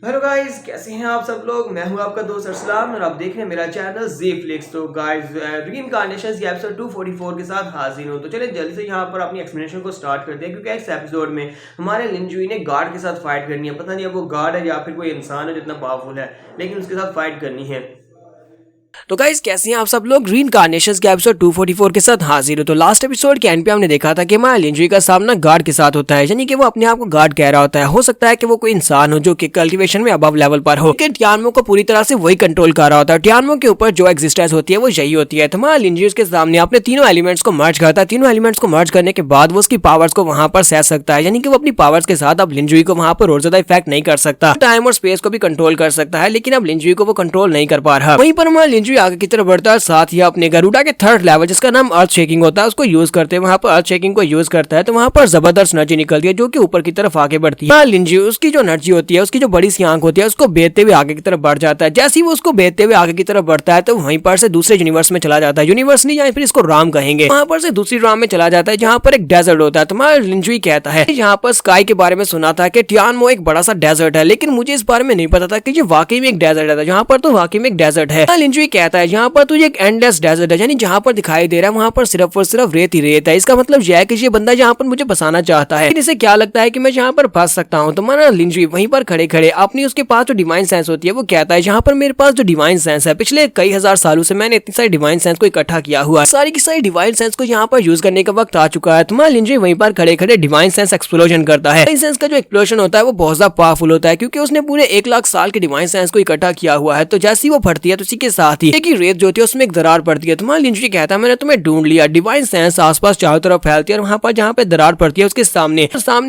Hello guys, कैसे हैं आप सब लोग। मैं हूं आपका दोस्त अरसलान और आप देख रहे हैं मेरा चैनल जी फ्लिक्स। तो गाइस, रीइंकार्नेशन के एपिसोड 244 के साथ हाजिर हूं। तो चलिए जल्दी से यहां पर अपनी एक्सप्लेनेशन को स्टार्ट करते हैं, क्योंकि इस एपिसोड में हमारे लिंजुई ने गार्ड के साथ फाइट करनी है। पता नहीं अब वो गार्ड है या फिर कोई इंसान है जितना पावरफुल है, लेकिन उसके साथ फाइट करनी है। तो गाइस कैसे हैं आप सब लोग। रीइंकार्नेशंस के एपिसोड 244 के साथ हाजिर हो। तो लास्ट एपिसोड के एंड पे हमने देखा था कि हमारा लिंजुई का सामना गार्ड के साथ होता है, यानी कि वो अपने आप को गार्ड कह रहा होता है। हो सकता है कि वो कोई इंसान हो जो कि कल्टीवेशन में अबव लेवल पर हो, लेकिन टियानमो को पूरी तरह से वही कंट्रोल कर रहा होता है। टियानमो के ऊपर जो एग्जिस्टेंस होती है वो यही होती है। तो हमारा लिंजुई उसके सामने अपने तीनों एलिमेंट्स को मर्ज करता है। तीनों एलिमेंट्स को मर्ज करने के बाद वो उसकी पावर्स को वहां पर सह सकता है, यानी कि वो अपनी पावर्स के साथ अब लिंजुई को वहां पर और ज्यादा इफेक्ट नहीं कर सकता। टाइम और स्पेस को भी कंट्रोल कर सकता है, लेकिन अब लिंजुई को वो कंट्रोल नहीं कर पा रहा। वहीं पर हमारा लिंजुई आगे की तरफ बढ़ता है, साथ ही अपने गरुड़ा के थर्ड लेवल जिसका नाम अर्थ शेकिंग होता है उसको यूज करते हैं। वहां पर अर्थ शेकिंग को यूज करता है तो वहां पर जबरदस्त एनर्जी निकलती है जो कि ऊपर की तरफ आगे बढ़ती है। लिंजुई उसकी जो एनर्जी होती है, उसकी जो बड़ी सी आंख होती है, उसको बेचते हुए आगे की तरफ बढ़ जाता है। जैसे ही वो उसको बेचते हुए आगे की तरफ बढ़ता है तो वहीं पर से दूसरे यूनिवर्स में चला जाता है। यूनिवर्स नहीं, या फिर इसको राम कहेंगे। वहां पर से दूसरी राम में चला जाता है जहां पर एक डेजर्ट होता है। तो हमारा लिंजुई कहता है यहाँ पर स्काई के बारे में सुना था कि टियानमो एक बड़ा सा डेजर्ट है, लेकिन मुझे इस बारे में नहीं पता था कि ये वाकई में एक डेजर्ट है। जहाँ पर तो वाकई में एक डेजर्ट है। लिंजुई कहता है यहाँ पर तुझे एक एंडलेस डेजर्ट है, यानी जहाँ पर दिखाई दे रहा है वहां पर सिर्फ और सिर्फ रेत ही रेत है। इसका मतलब यह है कि ये बंदा यहाँ पर मुझे बसाना चाहता है। इसे क्या लगता है कि मैं यहाँ पर फंस सकता हूँ। तो माना लिंजुई वहीं पर खड़े खड़े अपनी उसके पास जो डिवाइन सेंस होती है वो कहता है यहाँ पर मेरे पास जो डिवाइन सेंस है, पिछले कई हजार सालों से मैंने इतनी सारी डिवाइन सेंस को इकट्ठा किया हुआ है। सारी की सारी डिवाइन सेंस को यहाँ पर यूज करने का वक्त आ चुका है। तुम्हारा लिंजुई वहीं पर खड़े खड़े डिवाइन सेंस एक्सप्लोजन करता है। डिवाइन सेंस का जो एक्सप्लोजन होता है वो बहुत ज्यादा पावरफुल होता है, क्योंकि उसने पूरे 1 लाख साल के डिवाइन सेंस को इकट्ठा किया हुआ है। तो जैसे ही वो फटती है तो उसी के साथ ही एक रेत जो होती है उसमें एक दरार पड़ती है। तुम्हारा लिंजुई कहता है मैंने तुम्हें ढूंढ लिया। डिवाइन सेंस आसपास चारों तरफ फैलती है और वहां पर जहाँ पे दरार पड़ती है उसके सामने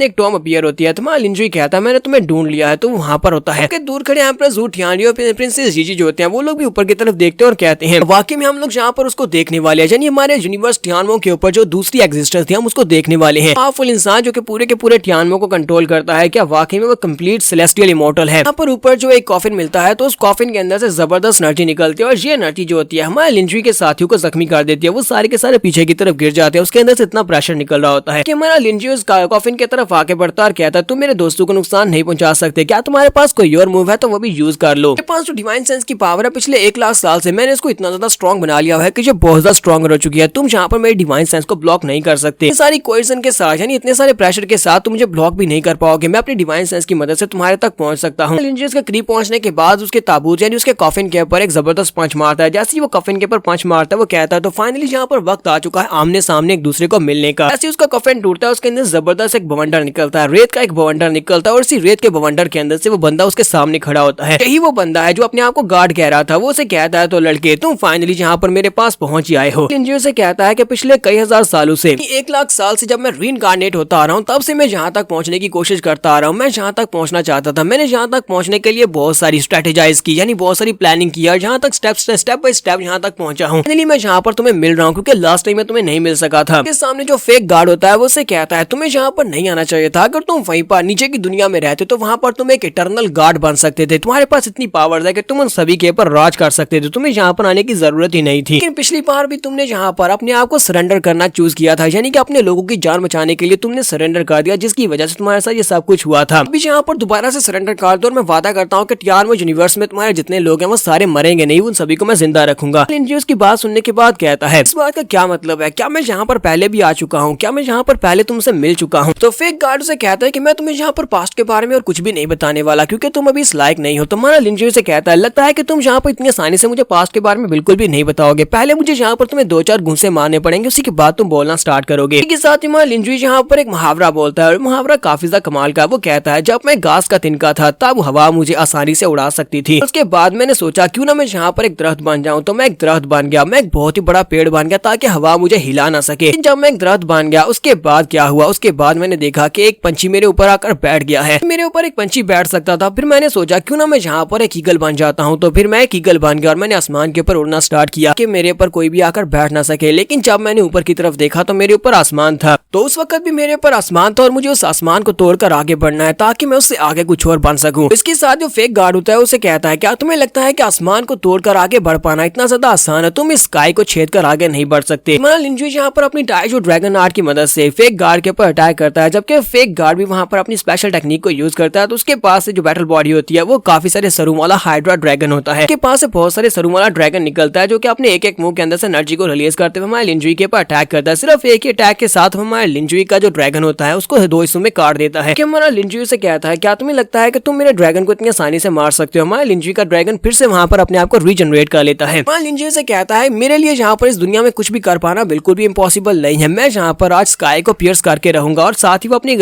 एक टॉम अपीयर होती है। तुम्हारा लिंजुई कहता है मैंने तुम्हें ढूंढ लिया है। तो वहां पर होता है कि दूर खड़े एम्परर ज़ू टियानरी और प्रिंसेस जीजी जो होते हैं वो लोग भी ऊपर की तरफ देखते हैं और कहते हैं वाकई में हम लोग यहाँ पर उसको देखने वाले हैं, यानी हमारे यूनिवर्स टियानमो के ऊपर जो दूसरी एग्जिस्टेंस थी हम उसको देखने वाले हैं। पावरफुल इंसान जो कि पूरे के पूरे टियानमो को कंट्रोल करता है, क्या वाकई में वो कंप्लीट सेलेस्टियल इमॉर्टल है। यहाँ पर ऊपर जो एक कॉफिन मिलता है तो उस कॉफिन के अंदर से जबरदस्त एनर्जी निकलती है और ये एनर्जी जो होती है हमारे लिंजुई के साथियों को जख्मी कर देती है। वो सारे के सारे पीछे की तरफ गिर जाते हैं। उसके अंदर से इतना प्रेशर निकल रहा होता है कि हमारा लिंजुई उस कॉफिन की तरफ आके बढ़ता और कहता है तुम मेरे दोस्तों को नुकसान नहीं पहुंचा सकते, क्या तुम्हारे पास कोई और मूव है तो वो भी यूज कर लो। मेरे पास जो डिवाइन सेंस की पावर है पिछले 1 लाख साल से मैंने इसको इतना ज्यादा स्ट्रॉन्ग बना लिया है कि ये बहुत ज्यादा स्ट्रॉन्ग हो चुकी है। तुम यहाँ पर मेरी डिवाइन सेंस को ब्लॉक नहीं कर सकते। सारी कोएशन के साथ, यानी इतने सारे प्रेशर के साथ तुम मुझे ब्लॉक भी नहीं कर पाओगे। मैं अपनी डिवाइन सेंस की मदद से तुम्हारे तक पहुंच सकता हूँ। लिंजुई के करीब पहुंचने के बाद उसके ताबूत यानी उसके कॉफिन के ऊपर एक जबरदस्त पंच मारता है। जैसे ही वो कॉफिन के ऊपर पंच मारता है वो कहता है तो फाइनली यहाँ पर वक्त आ चुका है आमने सामने एक दूसरे को मिलने का। ऐसे उसका कॉफिन टूटता है, उसके अंदर जबरदस्त एक बवंडर निकलता है, रेत का एक बवंडर निकलता है और इसी रेत के बवंडर के अंदर से वो बंदा उसके सामने खड़ा होता है। यही वो बंदा है जो अपने आप को गार्ड कह रहा था। वो उसे कहता है तो लड़के तुम फाइनली यहाँ पर मेरे पास पहुंच आए हो। लिंजुई से कहता है कि पिछले कई हजार सालों से 1 लाख साल से जब मैं रीइंकार्नेट होता आ रहा हूँ तब से मैं यहाँ तक पहुंचने की कोशिश करता आ रहा हूँ। मैं यहाँ तक पहुंचना चाहता था। मैंने यहाँ तक पहुंचने के लिए बहुत सारी स्ट्रेटेजाइज की, यानी बहुत सारी प्लानिंग की और यहाँ तक स्टेप बाय स्टेप यहाँ तक पहुंचा हूँ। फाइनली मैं यहाँ पर तुम्हें मिल रहा हूँ, क्योंकि लास्ट टाइम में तुम्हें नहीं मिल सका था। इसके सामने जो फेक गार्ड होता है वो उसे कहता है तुम्हें यहाँ पर नहीं आना चाहिए था। अगर तुम वहीं पर नीचे की दुनिया में रहते तो वहां पर तुम एक इटर्नल गार्ड बन सकते थे। तुम्हारे पास इतनी पावर है कि तुम उन सभी के ऊपर राज कर सकते थे। तुम्हें यहाँ पर आने की जरूरत ही नहीं थी। लेकिन पिछली बार भी तुमने यहाँ पर अपने आप को सरेंडर करना चूज किया था, यानी कि अपने लोगों की जान बचाने के लिए तुमने सरेंडर कर दिया, जिसकी वजह से तुम्हारे साथ ये सब कुछ हुआ था। अभी यहाँ पर दोबारा से सरेंडर कर दो और मैं वादा करता हूँ कि टियानमो यूनिवर्स में तुम्हारे जितने लोग हैं वो सारे मरेंगे नहीं, उन सभी को मैं जिंदा रखूंगा। लिंजुई उसकी बात सुनने के बाद कहता है इस बात का क्या मतलब है, क्या मैं यहाँ पर पहले भी आ चुका हूँ, क्या मैं यहाँ पर पहले तुमसे मिल चुका हूँ। तो फेक गार्ड से कहता है कि मैं तुम्हें यहाँ पर पास्ट के बारे में और कुछ भी नहीं बताने वाला, क्योंकि तुम अभी इस लायक नहीं हो। तुम्हारा लिंजुई से कहता है लगता है कि तुम यहाँ पर इतनी आसानी से मुझे पास्ट के बारे में बिल्कुल भी नहीं बताओगे। पहले मुझे यहाँ पर तुम्हें 2-4 घूंसे मारने पड़ेंगे, उसी के बाद तुम बोलना स्टार्ट करोगे। इसके साथ ही लिंजुई यहाँ पर एक मुहावरा बोलता है और मुहावरा काफी ज्यादा कमाल का। वो कहता है जब मैं घास का तिनका था तब हवा मुझे आसानी से उड़ा सकती थी। उसके बाद मैंने सोचा क्यों ना मैं यहाँ पर एक दरख्त बन जाऊं। तो मैं एक दरख्त बन गया, मैं एक बहुत ही बड़ा पेड़ बन गया ताकि हवा मुझे हिला ना सके। जब मैं एक दरख्त बन गया उसके बाद क्या हुआ, उसके बाद मैंने देखा कि एक पंछी मेरे ऊपर आकर बैठ गया है। मेरे ऊपर एक पंछी बैठ सकता था। फिर मैंने सोचा क्यों ना मैं यहाँ पर एक ईगल बन जाता हूँ। तो फिर मैं एक ईगल बन गया और मैंने आसमान के ऊपर उड़ना स्टार्ट किया कि मेरे ऊपर कोई भी आकर बैठ ना सके। लेकिन जब मैंने ऊपर की तरफ देखा तो मेरे ऊपर आसमान था। तो उस वक्त भी मेरे ऊपर आसमान था और मुझे उस आसमान को तोड़कर आगे बढ़ना है ताकि मैं उससे आगे कुछ और बन सकूं। इसके साथ जो फेक गार्ड होता है उसे कहता है क्या तुम्हें लगता है कि आसमान को तोड़कर आगे बढ़ पाना इतना ज्यादा आसान है, तुम इस स्काई को छेद कर आगे नहीं बढ़ सकते। हमारा लिंजुई यहाँ पर अपनी डाइजो ड्रैगन आर्ट की मदद से फेक गार्ड के ऊपर अटैक करता है, जबकि फेक गार्ड भी वहाँ पर अपनी स्पेशल टेक्निक को यूज करता है। तो उसके पास से जो बैटल बॉडी होती है वो काफी सारे सरू वाला हाइड्रा ड्रैगन होता है। उसके पास से बहुत सारे सरू वाला ड्रैगन निकलता है जो कि अपने एक एक मूव के अंदर से एनर्जी को रिलीज करते हुए हमारे लिंजुई के ऊपर अटैक करता है। सिर्फ एक ही अटैक के साथ हमारे लिंजुई का जो ड्रैगन होता है उसको 2 हिस्सों में काट देता है। कि हमारा लिंजुई से कहता है क्या तुम्हें लगता है कि तुम मेरे ड्रैगन को इतनी आसानी से मार सकते हो? हमारे लिंजुई का ड्रैगन फिर से वहाँ पर अपने आप को रीजनरेट कर लेता है। हमारे लिंजुई से कहता है मेरे लिए यहाँ पर इस दुनिया में कुछ भी कर पाना बिल्कुल भी इम्पॉसिबल नहीं है, मैं यहाँ पर आज स्काई को पियर्स करके रहूंगा। और साथ ही वो अपनी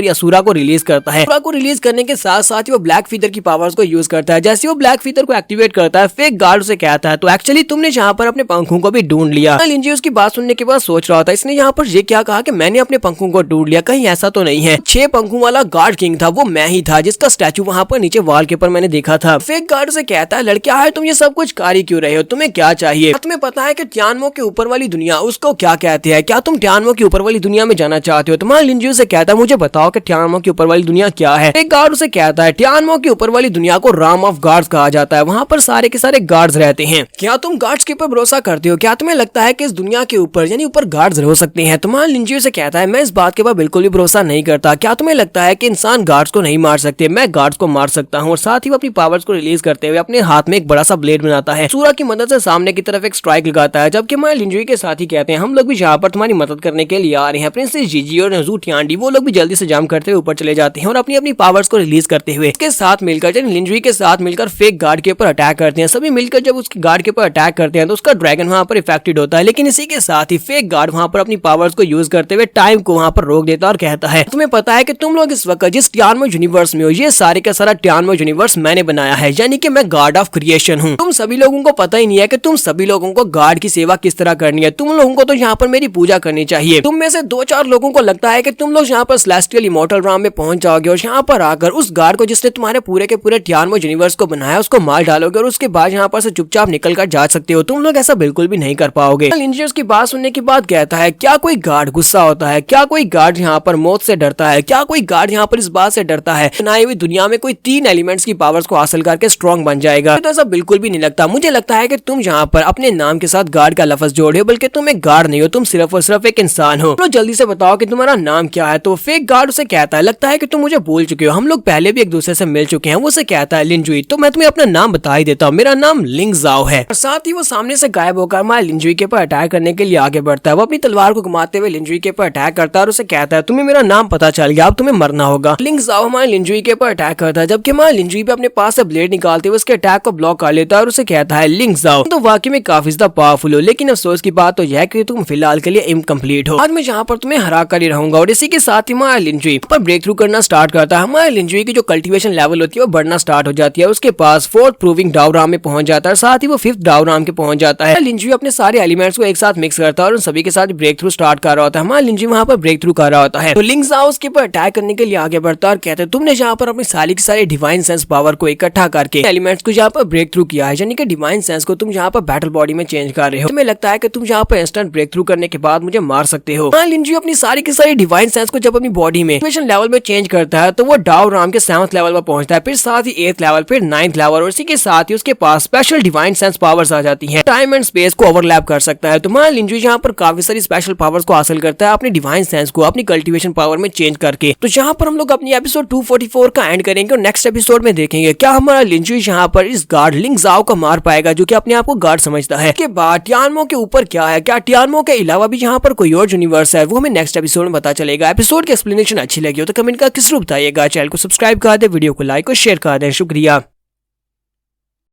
असुरा को रिलीज करता है। असुरा को रिलीज करने के साथ साथ ही वो ब्लैक फीदर की पावर्स को यूज करता है। जैसे वो ब्लैक फीदर को एक्टिवेट करता है, फेक गार्ड से कहता है तो एक्चुअली तुमने यहाँ पर अपने पंखों को भी ढूंढ लिया। लिंजुई उसकी बात सुनने के बाद सोच रहा था इसने यहाँ पर ये क्या कहा कि मैंने अपने पंखों को ढूंढ लिया, कहीं ऐसा तो नहीं है। 6 पंखों वाला गार्ड किंग था वो मैं ही था जिसका स्टैचू वहाँ पर नीचे वॉल के ऊपर मैंने देखा था। फेक गार्ड से कहता है लड़किया है तुम ये सब कुछ कारी क्यों रहे हो, तुम्हें क्या चाहिए? तुम्हें पता है कि टियानमो के ऊपर वाली दुनिया उसको क्या कहते हैं? क्या तुम टियानमो के ऊपर वाली दुनिया में जाना चाहते हो? तुम्हारा लिंजुई से कहता है मुझे बताओ कि टियानमो के ऊपर वाली दुनिया क्या है। एक गार्ड उसे कहता है टियानमो के ऊपर वाली दुनिया को राम ऑफ गार्ड्स कहा जाता है, वहाँ पर सारे के सारे गार्ड्स रहते हैं। क्या तुम गार्ड्स के ऊपर भरोसा करते हो? क्या तुम्हें लगता है कि इस दुनिया के ऊपर यानी ऊपर गार्ड्स हो सकते हैं? तुम्हारा लिंजुई से कहता है मैं इस बात के ऊपर बिल्कुल भी भरोसा नहीं करता। क्या तुम्हें लगता है कि इंसान गार्ड्स को नहीं मार सकते? मैं गार्ड्स को मार सकता हूँ। और साथ ही वो अपनी पावर्स को रिलीज करते हुए अपने हाथ में एक बड़ा सा ब्लेड बनाता है, सूरा की मदद से सामने की तरफ एक स्ट्राइक लगाता है। जबकि हमारे लिंजुई के साथ ही कहते हैं हम लोग भी यहाँ पर तुम्हारी मदद करने के लिए आ रहे हैं। प्रिंसेस जीजी और नजू टियांडी वो लोग भी जल्दी से जंप करते हुए ऊपर चले जाते हैं और अपनी अपनी पावर्स को रिलीज करते हुए इसके साथ मिलकर लिंजुई के साथ मिलकर फेक गार्ड के ऊपर अटैक करते हैं। सभी मिलकर जब उसके गार्ड के ऊपर अटैक करते हैं तो उसका ड्रैगन वहाँ पर इफेक्टेड होता है, लेकिन इसी के साथ ही फेक गार्ड वहाँ पर अपनी पावर्स को यूज करते हुए टाइम को वहाँ पर रोक देता है और कहता है तुम्हें पता है कि तुम लोग इस वक्त जिस टियानमो यूनिवर्स में हो ये सारे का सारा टियानमो यूनिवर्स मैंने बनाया है, यानी कि मैं गॉड ऑफ क्रिएशन हूँ। तुम सभी लोगों को पता ही नहीं है कि तुम सभी लोगों को गॉड की सेवा किस तरह करनी है। तुम लोगों को तो यहाँ पर मेरी पूजा करनी चाहिए। तुम में से 2-4 लोगों को लगता है कि तुम लोग यहाँ पर सेलेस्टियल इमॉर्टल राम में पहुंच जाओगे और यहाँ पर आकर उस गार्ड को जिसने तुम्हारे पूरे के पूरे टियानमो यूनिवर्स को बनाया उसको मार डालोगे और उसके बाद यहाँ पर से चुपचाप निकल कर जा सकते हो। तुम लोग ऐसा बिल्कुल भी नहीं कर पाओगे। लिंजुई की बात सुनने के बाद कहता है क्या कोई गार्ड गुस्सा होता है? क्या कोई गार्ड यहाँ पर मौत से डरता है? क्या कोई गार्ड यहाँ पर इस बात से डरता है बनाई हुई दुनिया में कोई 3 एलिमेंट्स की पावर्स को हासिल करके स्ट्रॉन्ग बन जाएगा? तो ऐसा बिल्कुल भी नहीं लगता। मुझे लगता है कि तुम यहाँ पर अपने नाम के साथ गार्ड का लफ्ज जोड़े हो, बल्कि तुम एक गार्ड नहीं हो, तुम सिर्फ और सिर्फ एक इंसान हो। तो जल्दी से बताओ कि तुम्हारा नाम क्या है। तो फेक गार्ड उसे कहता है लगता है कि तुम मुझे भूल चुके हो, हम लोग पहले भी एक दूसरे से मिल चुके हैं। वो उसे कहता है लिंजुई तो मैं तुम्हें अपना नाम बता ही देता हूँ, मेरा नाम लिंग जाओ है। और साथ ही वो सामने से गायब होकर हमारे लिंजुई के ऊपर अटैक करने के लिए आगे बढ़ता है। वो अपनी तलवार को घुमाते हुए लिंजुई के ऊपर अटैक करता है और उसे कहता है तुम्हें मेरा नाम पता चल गया, अब तुम्हें मरना होगा। लिंग जाओ हमारे लिंजुई के ऊपर अटैक करता है, जबकि हमारे लिंजुई भी अपने पास से ब्लेड निकालते हुए उसके अटैक को ब्लॉक कर लेता है और उसे कहता है लिंग जाओ तो वाकई में काफी ज्यादा पावरफुल हो, लेकिन अफसोस की बात तो यह है कि तुम फिलहाल के लिए इनकम्प्लीट हो। आज मैं यहाँ पर तुम्हें हरा कर ही रहूंगा। और इसी के साथ ही हमारा लिंजुई पर ब्रेक थ्रू करना स्टार्ट करता है। हमारे लिंजुई की जो कल्टीवेशन लेवल होती है वो बढ़ना स्टार्ट हो जाती है। उसके पास 4th प्रूविंग डाउराम में पहुंच जाता है, साथ ही वो 5th डाउराम के पहुंच जाता है। लिंजुई अपने सारे एलिमेंट्स को एक साथ मिक्स करता है और उन सभी के साथ ब्रेक थ्रू स्टार्ट कर रहा होता है। हमारा लिंजुई वहाँ पर ब्रेक थ्रू कर रहा होता है तो लिंग जाओ उसके ऊपर अटैक करने के लिए आगे बढ़ता है और कहते हैं तुमने यहाँ पर अपनी सारी की सारी डिवाइन सेंस पावर को इकट्ठा करके एलिमेंट्स को यहाँ पर ब्रेक थ्रू किया है, यानी कि डिवाइन सेंस को तुम यहाँ पर बैटल बॉडी में चेंज कर रहे हो। तुम्हें लगता है कि तुम यहाँ पर इंस्टेंट ब्रेक थ्रू करने के बाद मुझे मार सकते हो। लिंजुई अपनी सारी की सारी डिवाइन सेंस को जब अपनी बॉडी में लेवल में चेंज करता है तो वो डाउराम के 7th लेवल पर पहुंचता है, फिर साथ ही 8th लेवल, फिर 9th लेवल और इसी के साथ ही उसके पास स्पेशल डिवाइन सेंस पावर्स आ जाती हैं। टाइम एंड स्पेस को ओवरलैप कर सकता है। तुम्हारा लिंजुई यहाँ पर काफी सारी स्पेशल पावर्स को हासिल करता है अपनी डिवाइन सेंस को अपनी कल्टीवेशन पावर में चेंज करके। तो यहाँ पर हम लोग अपनी एपिसोड 244 का एंड करेंगे और नेक्स्ट एपिसोड में देखेंगे क्या हमारा लिंजुई यहाँ पर इस गार्ड लिंग जाओ को मार पाएगा जो कि अपने आप को गार्ड समझता है। के बाद टियानमो के ऊपर क्या है, क्या टियानमो के अलावा भी यहाँ पर कोई और यूनिवर्स है, वो हमें नेक्स्ट एपिसोड में पता चलेगा। एपिसोड की एक्सप्लेनेशन अच्छी लगी हो तो कमेंट कर किस रूप बताइएगा। चैनल को सब्सक्राइब कर दे, वीडियो को लाइक और शेयर कर दें। शुक्रिया।